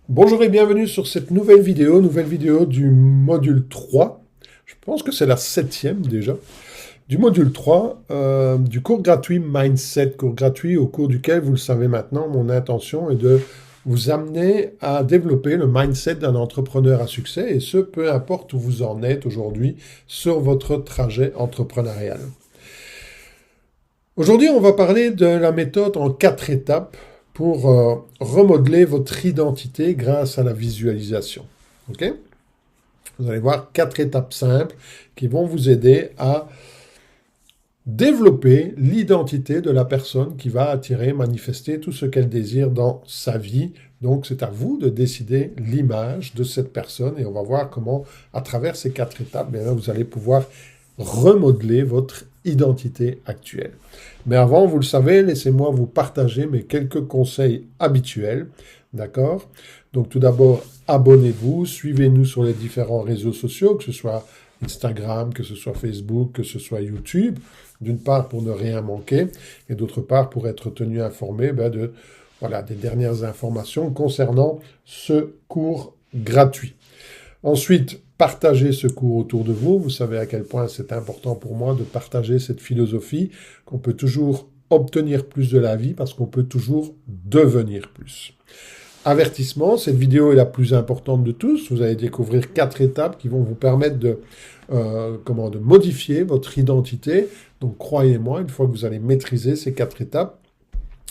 Bonjour et bienvenue sur cette nouvelle vidéo du module 3. Je pense que c'est la septième déjà. Du module 3, du cours gratuit Mindset, cours gratuit au cours duquel, vous le savez maintenant, mon intention est de vous amener à développer le mindset d'un entrepreneur à succès, et ce, peu importe où vous en êtes aujourd'hui sur votre trajet entrepreneurial. Aujourd'hui, on va parler de la méthode en 4 étapes pour remodeler votre identité grâce à la visualisation. Ok? Vous allez voir 4 étapes simples qui vont vous aider à développer l'identité de la personne qui va attirer, manifester tout ce qu'elle désire dans sa vie. Donc, c'est à vous de décider l'image de cette personne et on va voir comment, à travers ces 4 étapes, bien là, vous allez pouvoir remodeler votre identité actuelle. Mais avant, vous le savez, laissez-moi vous partager mes quelques conseils habituels, d'accord? Donc tout d'abord, abonnez-vous, suivez-nous sur les différents réseaux sociaux, que ce soit Instagram, que ce soit Facebook, que ce soit YouTube, d'une part pour ne rien manquer, et d'autre part pour être tenu informé des dernières informations concernant ce cours gratuit. Ensuite, partagez ce cours autour de vous. Vous savez à quel point c'est important pour moi de partager cette philosophie qu'on peut toujours obtenir plus de la vie parce qu'on peut toujours devenir plus. Avertissement, cette vidéo est la plus importante de tous. Vous allez découvrir 4 étapes qui vont vous permettre de modifier votre identité. Donc croyez-moi, une fois que vous allez maîtriser ces 4 étapes,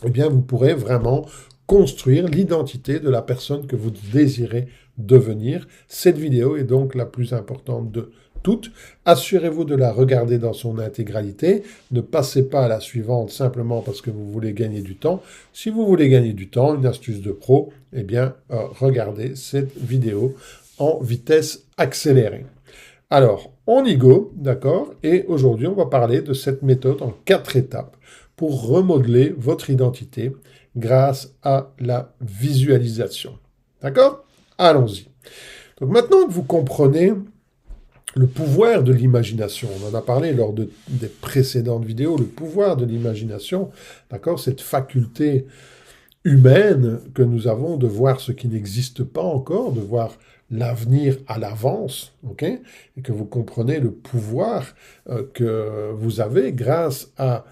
eh bien vous pourrez vraiment construire l'identité de la personne que vous désirez devenir. Cette vidéo est donc la plus importante de toutes. Assurez-vous de la regarder dans son intégralité. Ne passez pas à la suivante simplement parce que vous voulez gagner du temps. Si vous voulez gagner du temps, une astuce de pro, eh bien, regardez cette vidéo en vitesse accélérée. Alors, on y go, d'accord? Et aujourd'hui, on va parler de cette méthode en 4 étapes pour remodeler votre identité grâce à la visualisation. D'accord? Allons-y. Donc maintenant que vous comprenez le pouvoir de l'imagination, on en a parlé lors des précédentes vidéos, le pouvoir de l'imagination, d'accord? Cette faculté humaine que nous avons de voir ce qui n'existe pas encore, de voir l'avenir à l'avance, ok? Et que vous comprenez le pouvoir que vous avez grâce à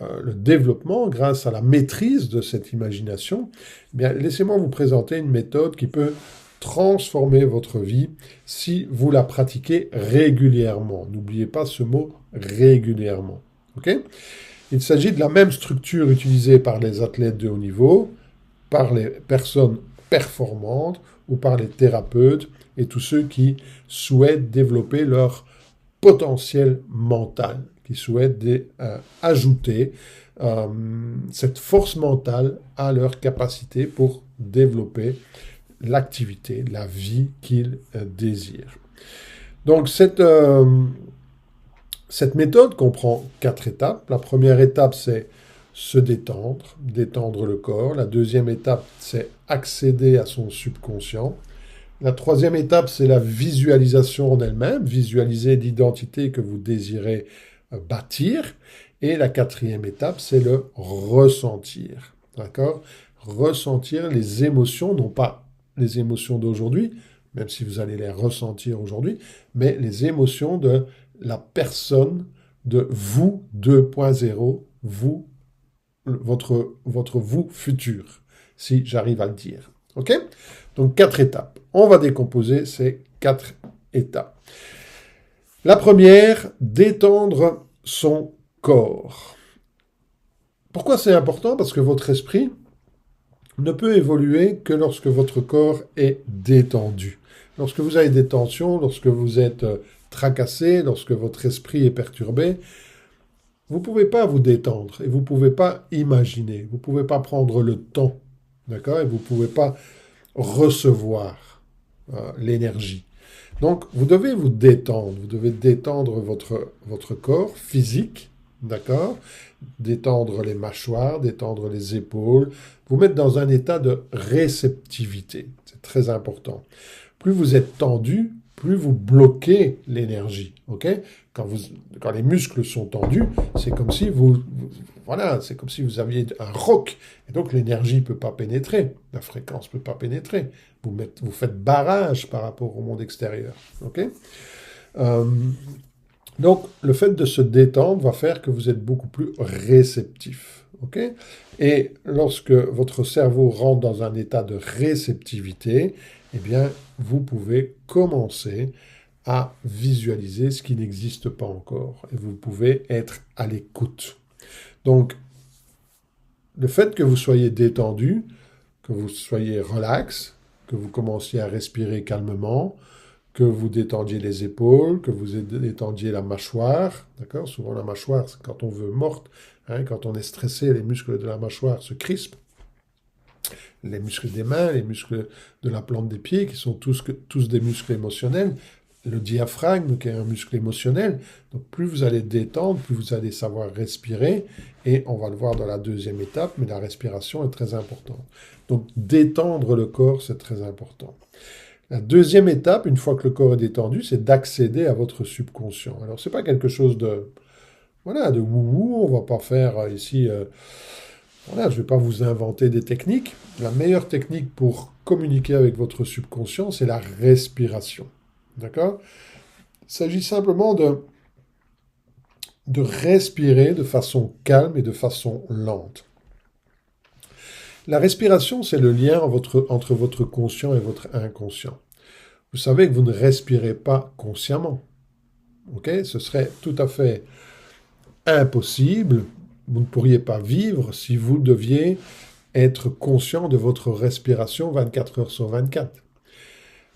le développement, grâce à la maîtrise de cette imagination, eh bien, laissez-moi vous présenter une méthode qui peut transformer votre vie si vous la pratiquez régulièrement. N'oubliez pas ce mot régulièrement. Ok? Il s'agit de la même structure utilisée par les athlètes de haut niveau, par les personnes performantes ou par les thérapeutes et tous ceux qui souhaitent développer leur potentiel mental, qui souhaitent ajouter cette force mentale à leur capacité pour développer l'activité, la vie qu'ils désirent. Donc cette méthode comprend 4 étapes. La première étape, c'est se détendre, détendre le corps. La deuxième étape, c'est accéder à son subconscient. La troisième étape, c'est la visualisation en elle-même, visualiser l'identité que vous désirez bâtir. Et la quatrième étape, c'est le ressentir. D'accord? Ressentir les émotions, non pas les émotions d'aujourd'hui, même si vous allez les ressentir aujourd'hui, mais les émotions de la personne, de vous 2.0, vous, votre vous futur, si j'arrive à le dire. OK? Donc 4 étapes. On va décomposer ces 4 étapes. La première, détendre son corps. Pourquoi c'est important? Parce que votre esprit ne peut évoluer que lorsque votre corps est détendu. Lorsque vous avez des tensions, lorsque vous êtes tracassé, lorsque votre esprit est perturbé, vous ne pouvez pas vous détendre et vous ne pouvez pas imaginer, vous ne pouvez pas prendre le temps, d'accord? Et vous ne pouvez pas recevoir l'énergie. Donc, vous devez vous détendre, vous devez détendre votre corps physique, d'accord? Détendre les mâchoires, détendre les épaules, vous mettre dans un état de réceptivité. C'est très important. Plus vous êtes tendu, plus vous bloquez l'énergie, ok? Quand les muscles sont tendus, c'est comme si vous voilà, c'est comme si vous aviez un roc, et donc l'énergie ne peut pas pénétrer, la fréquence ne peut pas pénétrer. Vous faites barrage par rapport au monde extérieur. Ok. Euh, donc, le fait de se détendre va faire que vous êtes beaucoup plus réceptif. Ok. Et lorsque votre cerveau rentre dans un état de réceptivité, eh bien, vous pouvez commencer à visualiser ce qui n'existe pas encore. Et vous pouvez être à l'écoute. Donc, le fait que vous soyez détendu, que vous soyez relax, que vous commenciez à respirer calmement, que vous détendiez les épaules, que vous détendiez la mâchoire, d'accord? Souvent la mâchoire, c'est quand on veut morte, hein, quand on est stressé, les muscles de la mâchoire se crispent. Les muscles des mains, les muscles de la plante des pieds, qui sont tous des muscles émotionnels. Le diaphragme, qui est un muscle émotionnel. Donc plus vous allez détendre, plus vous allez savoir respirer. Et on va le voir dans la deuxième étape, mais la respiration est très importante. Donc détendre le corps, c'est très important. La deuxième étape, une fois que le corps est détendu, c'est d'accéder à votre subconscient. Alors, ce n'est pas quelque chose de, voilà, de wouhou, on ne va pas faire ici, voilà, je ne vais pas vous inventer des techniques. La meilleure technique pour communiquer avec votre subconscient, c'est la respiration. D'accord? Il s'agit simplement de respirer de façon calme et de façon lente. La respiration, c'est le lien entre votre conscient et votre inconscient. Vous savez que vous ne respirez pas consciemment. Ok? Ce serait tout à fait impossible. Vous ne pourriez pas vivre si vous deviez être conscient de votre respiration 24 heures sur 24.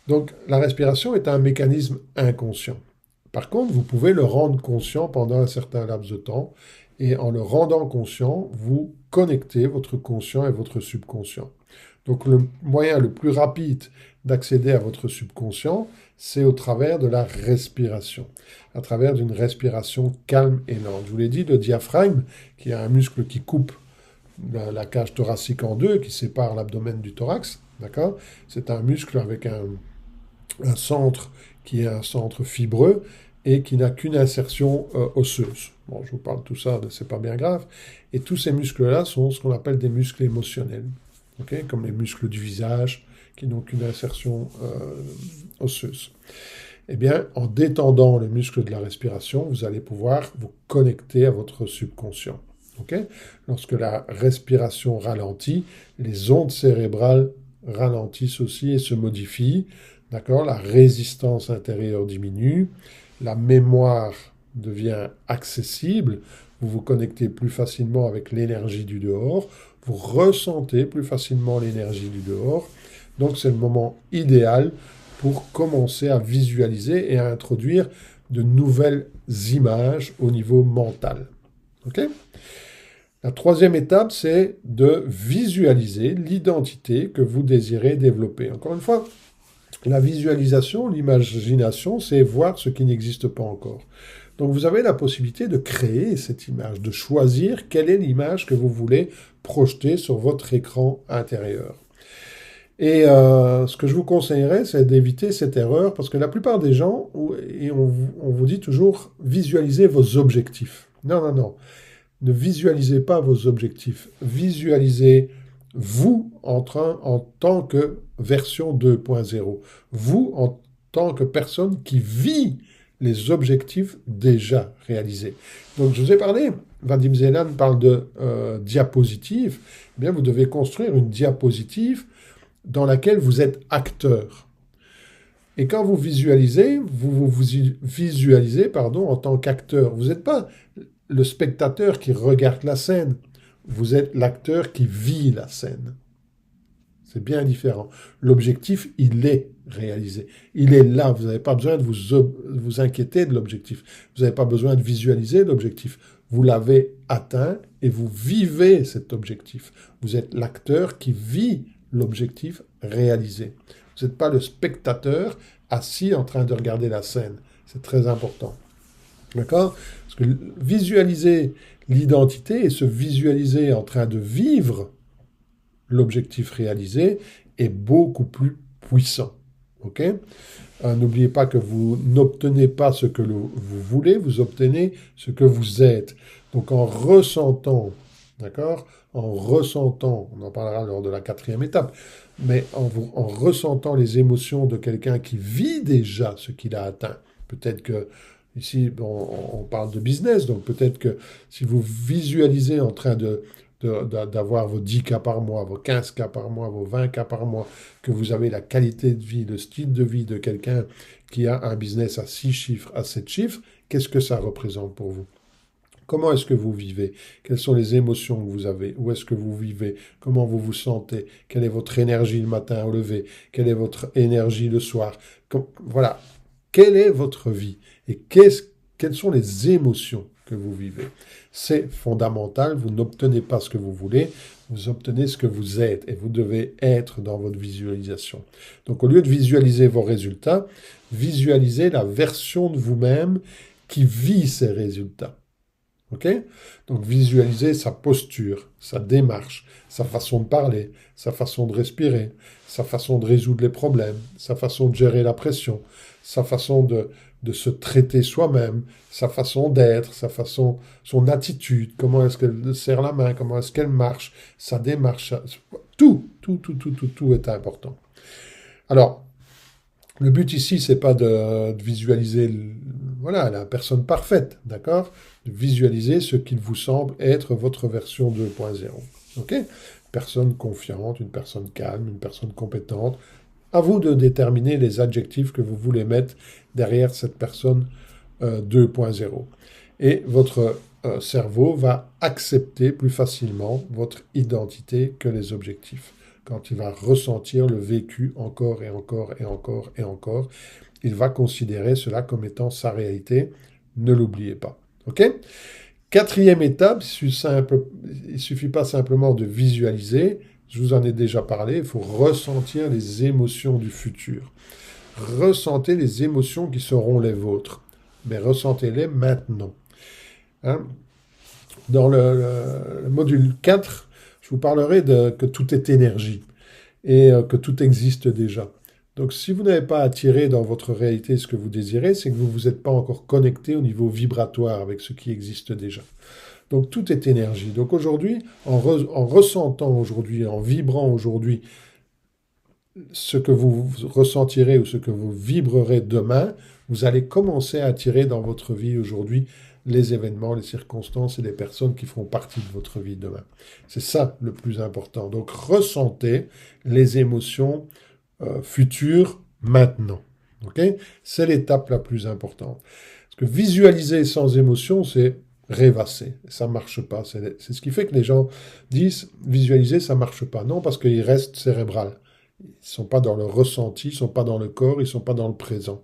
Donc, la respiration est un mécanisme inconscient. Par contre, vous pouvez le rendre conscient pendant un certain laps de temps, et en le rendant conscient, vous connectez votre conscient et votre subconscient. Donc, le moyen le plus rapide d'accéder à votre subconscient, c'est au travers de la respiration, à travers d'une respiration calme et lente. Je vous l'ai dit, le diaphragme, qui est un muscle qui coupe la cage thoracique en deux, qui sépare l'abdomen du thorax, d'accord? C'est un muscle avec un centre qui est un centre fibreux et qui n'a qu'une insertion osseuse. Bon, je vous parle de tout ça, c'est pas bien grave. Et tous ces muscles-là sont ce qu'on appelle des muscles émotionnels, okay? Comme les muscles du visage, qui n'ont qu'une insertion osseuse. Eh bien, en détendant le muscle de la respiration, vous allez pouvoir vous connecter à votre subconscient. Okay? Lorsque la respiration ralentit, les ondes cérébrales ralentissent aussi et se modifient. D'accord? La résistance intérieure diminue, la mémoire devient accessible, vous vous connectez plus facilement avec l'énergie du dehors, vous ressentez plus facilement l'énergie du dehors. Donc c'est le moment idéal pour commencer à visualiser et à introduire de nouvelles images au niveau mental. Ok? La troisième étape, c'est de visualiser l'identité que vous désirez développer. Encore une fois, la visualisation, l'imagination, c'est voir ce qui n'existe pas encore. Donc vous avez la possibilité de créer cette image, de choisir quelle est l'image que vous voulez projeter sur votre écran intérieur. Et ce que je vous conseillerais, c'est d'éviter cette erreur, parce que la plupart des gens, on vous dit toujours, visualisez vos objectifs. Non, non, non. Ne visualisez pas vos objectifs. Visualisez vous en tant que version 2.0. Vous en tant que personne qui vit les objectifs déjà réalisés. Donc, je vous ai parlé, Vadim Zeland parle de diapositive. Eh bien, vous devez construire une diapositive dans laquelle vous êtes acteur. Et quand vous visualisez, vous visualisez en tant qu'acteur. Vous n'êtes pas le spectateur qui regarde la scène. Vous êtes l'acteur qui vit la scène. C'est bien différent. L'objectif, il est réalisé. Il est là. Vous n'avez pas besoin de vous inquiéter de l'objectif. Vous n'avez pas besoin de visualiser l'objectif. Vous l'avez atteint et vous vivez cet objectif. Vous êtes l'acteur qui vit l'objectif réalisé. Vous n'êtes pas le spectateur assis en train de regarder la scène. C'est très important. D'accord? Parce que visualiser l'identité et se visualiser en train de vivre l'objectif réalisé est beaucoup plus puissant. ok? N'oubliez pas que vous n'obtenez pas ce que vous voulez, vous obtenez ce que vous êtes. Donc en ressentant, d'accord? En ressentant, on en parlera lors de la 4e étape, mais en ressentant les émotions de quelqu'un qui vit déjà ce qu'il a atteint. Peut-être que, ici, on parle de business, donc peut-être que si vous visualisez en train d'avoir vos 10 cas par mois, vos 15 cas par mois, vos 20 cas par mois, que vous avez la qualité de vie, le style de vie de quelqu'un qui a un business à 6 chiffres, à 7 chiffres, qu'est-ce que ça représente pour vous? Comment est-ce que vous vivez? Quelles sont les émotions que vous avez? Où est-ce que vous vivez? Comment vous vous sentez? Quelle est votre énergie le matin au lever? Quelle est votre énergie le soir? Voilà. Quelle est votre vie? Et quelles sont les émotions que vous vivez? C'est fondamental. Vous n'obtenez pas ce que vous voulez. Vous obtenez ce que vous êtes. Et vous devez être dans votre visualisation. Donc, au lieu de visualiser vos résultats, visualisez la version de vous-même qui vit ces résultats. Ok? Donc visualiser sa posture, sa démarche, sa façon de parler, sa façon de respirer, sa façon de résoudre les problèmes, sa façon de gérer la pression, sa façon de se traiter soi-même, sa façon d'être, son attitude, comment est-ce qu'elle serre la main, comment est-ce qu'elle marche, sa démarche, tout est important. Alors, le but ici, c'est pas de visualiser la personne parfaite, d'accord? De visualiser ce qu'il vous semble être votre version 2.0. Ok? Une personne confiante, une personne calme, une personne compétente. À vous de déterminer les adjectifs que vous voulez mettre derrière cette personne 2.0. Et votre cerveau va accepter plus facilement votre identité que les objectifs. Quand il va ressentir le vécu encore et encore et encore et encore, il va considérer cela comme étant sa réalité. Ne l'oubliez pas. Ok? 4e étape, il ne suffit pas simplement de visualiser, je vous en ai déjà parlé, il faut ressentir les émotions du futur. Ressentez les émotions qui seront les vôtres, mais ressentez-les maintenant. Hein? Dans le module 4, je vous parlerai que tout est énergie et que tout existe déjà. Donc si vous n'avez pas attiré dans votre réalité ce que vous désirez, c'est que vous ne vous êtes pas encore connecté au niveau vibratoire avec ce qui existe déjà. Donc tout est énergie. Donc aujourd'hui, en ressentant aujourd'hui, en vibrant aujourd'hui ce que vous ressentirez ou ce que vous vibrerez demain, vous allez commencer à attirer dans votre vie aujourd'hui les événements, les circonstances et les personnes qui feront partie de votre vie demain. C'est ça le plus important. Donc ressentez les émotions futures maintenant. Okay? C'est l'étape la plus importante. Parce que visualiser sans émotion, c'est rêvasser. Ça ne marche pas. C'est ce qui fait que les gens disent visualiser, ça ne marche pas. Non, parce qu'ils restent cérébral. Ils ne sont pas dans le ressenti, ils ne sont pas dans le corps, ils ne sont pas dans le présent.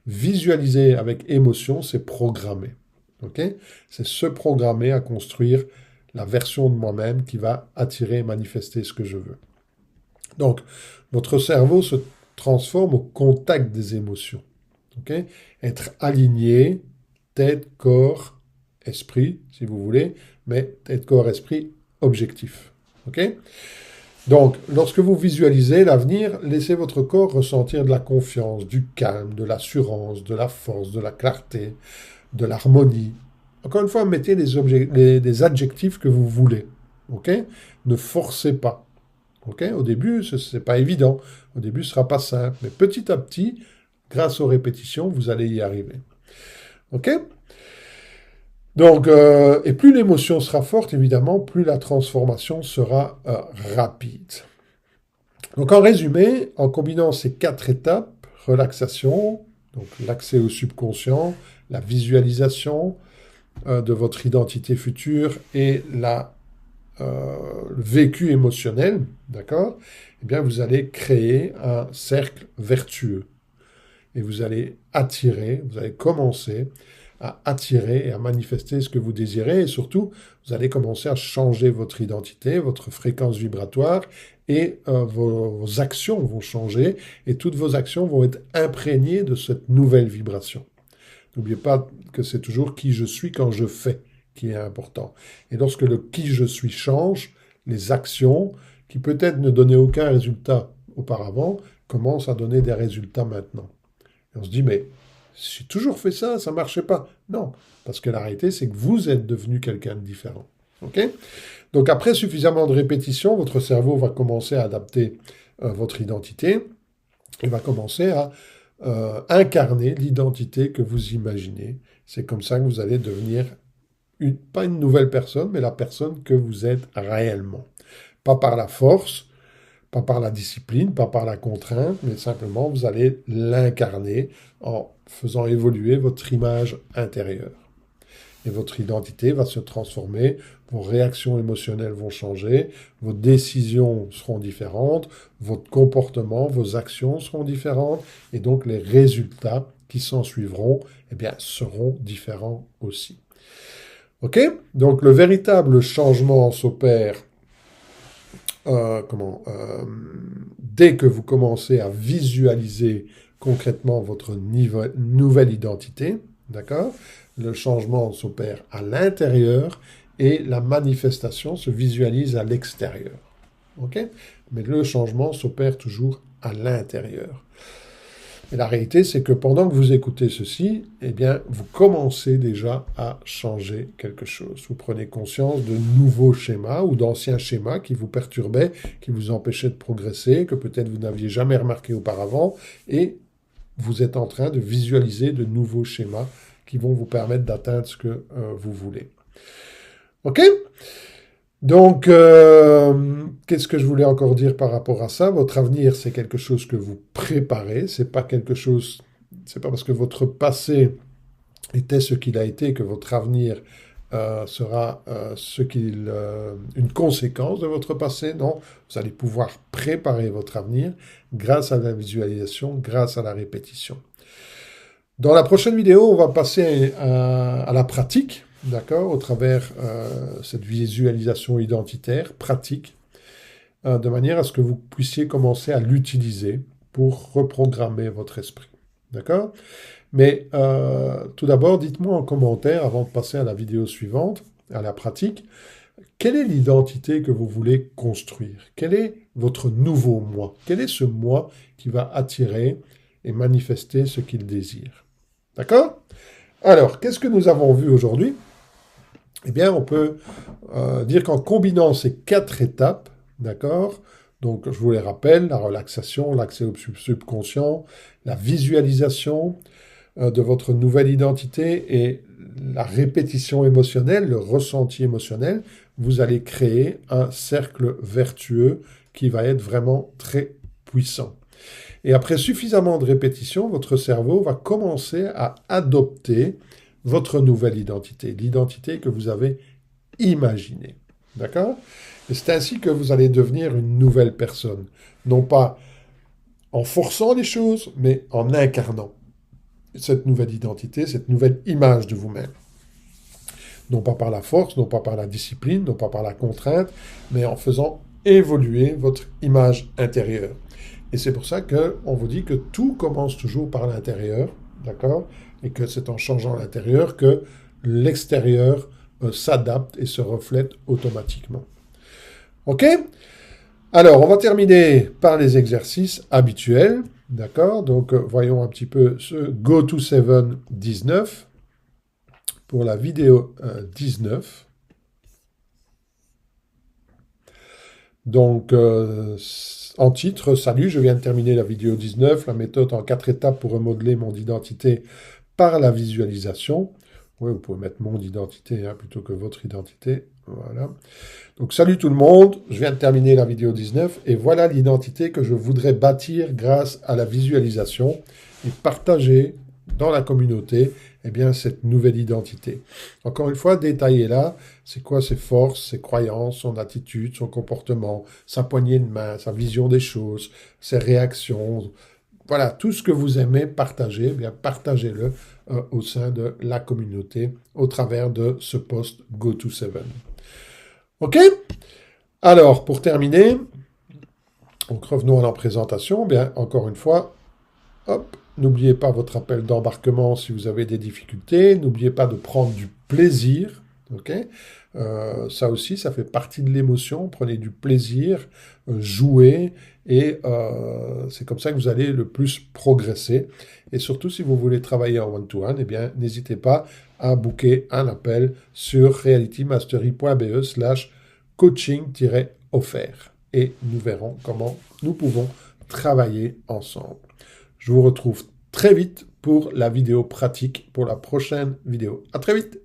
Visualiser avec émotion, c'est programmer. Okay? C'est se programmer à construire la version de moi-même qui va attirer et manifester ce que je veux. Donc, votre cerveau se transforme au contact des émotions. Okay? Être aligné, tête, corps, esprit, si vous voulez, mais tête, corps, esprit, objectif. Okay? Donc, lorsque vous visualisez l'avenir, laissez votre corps ressentir de la confiance, du calme, de l'assurance, de la force, de la clarté, de l'harmonie. Encore une fois, mettez les adjectifs que vous voulez. Okay? Ne forcez pas. Okay? Au début, ce n'est pas évident. Au début, ce ne sera pas simple. Mais petit à petit, grâce aux répétitions, vous allez y arriver. OK? Donc, et plus l'émotion sera forte, évidemment, plus la transformation sera rapide. Donc, en résumé, en combinant ces 4 étapes, relaxation, donc l'accès au subconscient, la visualisation de votre identité future et le vécu émotionnel, d'accord? Eh bien, vous allez créer un cercle vertueux. Et vous allez attirer, vous allez commencer à attirer et à manifester ce que vous désirez. Et surtout, vous allez commencer à changer votre identité, votre fréquence vibratoire, et vos actions vont changer, et toutes vos actions vont être imprégnées de cette nouvelle vibration. N'oubliez pas que c'est toujours qui je suis quand je fais qui est important. Et lorsque le qui je suis change, les actions, qui peut-être ne donnaient aucun résultat auparavant, commence à donner des résultats maintenant. Et on se dit, mais j'ai toujours fait ça, ça ne marchait pas. Non, parce que la réalité, c'est que vous êtes devenu quelqu'un de différent. OK? Donc après suffisamment de répétitions, votre cerveau va commencer à adapter votre identité et va commencer à incarner l'identité que vous imaginez. C'est comme ça que vous allez devenir, pas une nouvelle personne, mais la personne que vous êtes réellement. Pas par la force, pas par la discipline, pas par la contrainte, mais simplement vous allez l'incarner en faisant évoluer votre image intérieure. Et votre identité va se transformer, vos réactions émotionnelles vont changer, vos décisions seront différentes, votre comportement, vos actions seront différentes, et donc les résultats qui s'en suivront, eh bien, seront différents aussi. OK? Donc le véritable changement s'opère dès que vous commencez à visualiser concrètement votre nouvelle identité, d'accord? Le changement s'opère à l'intérieur et la manifestation se visualise à l'extérieur. OK? Mais le changement s'opère toujours à l'intérieur. Et la réalité, c'est que pendant que vous écoutez ceci, eh bien, vous commencez déjà à changer quelque chose. Vous prenez conscience de nouveaux schémas ou d'anciens schémas qui vous perturbaient, qui vous empêchaient de progresser, que peut-être vous n'aviez jamais remarqué auparavant, et vous êtes en train de visualiser de nouveaux schémas qui vont vous permettre d'atteindre ce que vous voulez. OK? Donc, qu'est-ce que je voulais encore dire par rapport à ça? Votre avenir, c'est quelque chose que vous préparez. C'est pas parce que votre passé était ce qu'il a été que votre avenir sera une conséquence de votre passé. Non, vous allez pouvoir préparer votre avenir grâce à la visualisation, grâce à la répétition. Dans la prochaine vidéo, on va passer à la pratique, d'accord, au travers cette visualisation identitaire, pratique, de manière à ce que vous puissiez commencer à l'utiliser pour reprogrammer votre esprit, d'accord? Mais tout d'abord, dites-moi en commentaire, avant de passer à la vidéo suivante, à la pratique, quelle est l'identité que vous voulez construire? Quel est votre nouveau moi? Quel est ce moi qui va attirer et manifester ce qu'il désire? D'accord? Alors, qu'est-ce que nous avons vu aujourd'hui? Eh bien, on peut dire qu'en combinant ces 4 étapes, d'accord? Donc, je vous les rappelle, la relaxation, l'accès au subconscient, la visualisation de votre nouvelle identité et la répétition émotionnelle, le ressenti émotionnel, vous allez créer un cercle vertueux qui va être vraiment très puissant. Et après suffisamment de répétition, votre cerveau va commencer à adopter votre nouvelle identité, l'identité que vous avez imaginée. D'accord? Et c'est ainsi que vous allez devenir une nouvelle personne. Non pas en forçant les choses, mais en incarnant cette nouvelle identité, cette nouvelle image de vous-même. Non pas par la force, non pas par la discipline, non pas par la contrainte, mais en faisant évoluer votre image intérieure. Et c'est pour ça qu'on vous dit que tout commence toujours par l'intérieur, d'accord? Et que c'est en changeant l'intérieur que l'extérieur s'adapte et se reflète automatiquement. OK? Alors, on va terminer par les exercices habituels, d'accord? Donc, voyons un petit peu ce Go to 7 19 pour la vidéo 19. Donc, en titre, salut, je viens de terminer la vidéo 19, la méthode en 4 étapes pour remodeler mon identité par la visualisation. Oui, vous pouvez mettre mon identité plutôt que votre identité. Voilà. Donc, salut tout le monde, je viens de terminer la vidéo 19 et voilà l'identité que je voudrais bâtir grâce à la visualisation et partager dans la communauté cette nouvelle identité. Encore une fois, détaillez-la, c'est quoi ses forces, ses croyances, son attitude, son comportement, sa poignée de main, sa vision des choses, ses réactions. Voilà, tout ce que vous aimez partager, partagez-le au sein de la communauté au travers de ce post Go-To-7. OK? Alors, pour terminer, donc revenons à la présentation. Encore une fois, hop, n'oubliez pas votre appel d'embarquement si vous avez des difficultés. N'oubliez pas de prendre du plaisir ok? Ça aussi, ça fait partie de l'émotion. Prenez du plaisir, jouez, et c'est comme ça que vous allez le plus progresser. Et surtout, si vous voulez travailler en one-to-one, eh bien, n'hésitez pas à booker un appel sur realitymastery.be/coaching-offert. Et nous verrons comment nous pouvons travailler ensemble. Je vous retrouve très vite pour la vidéo pratique, pour la prochaine vidéo. À très vite!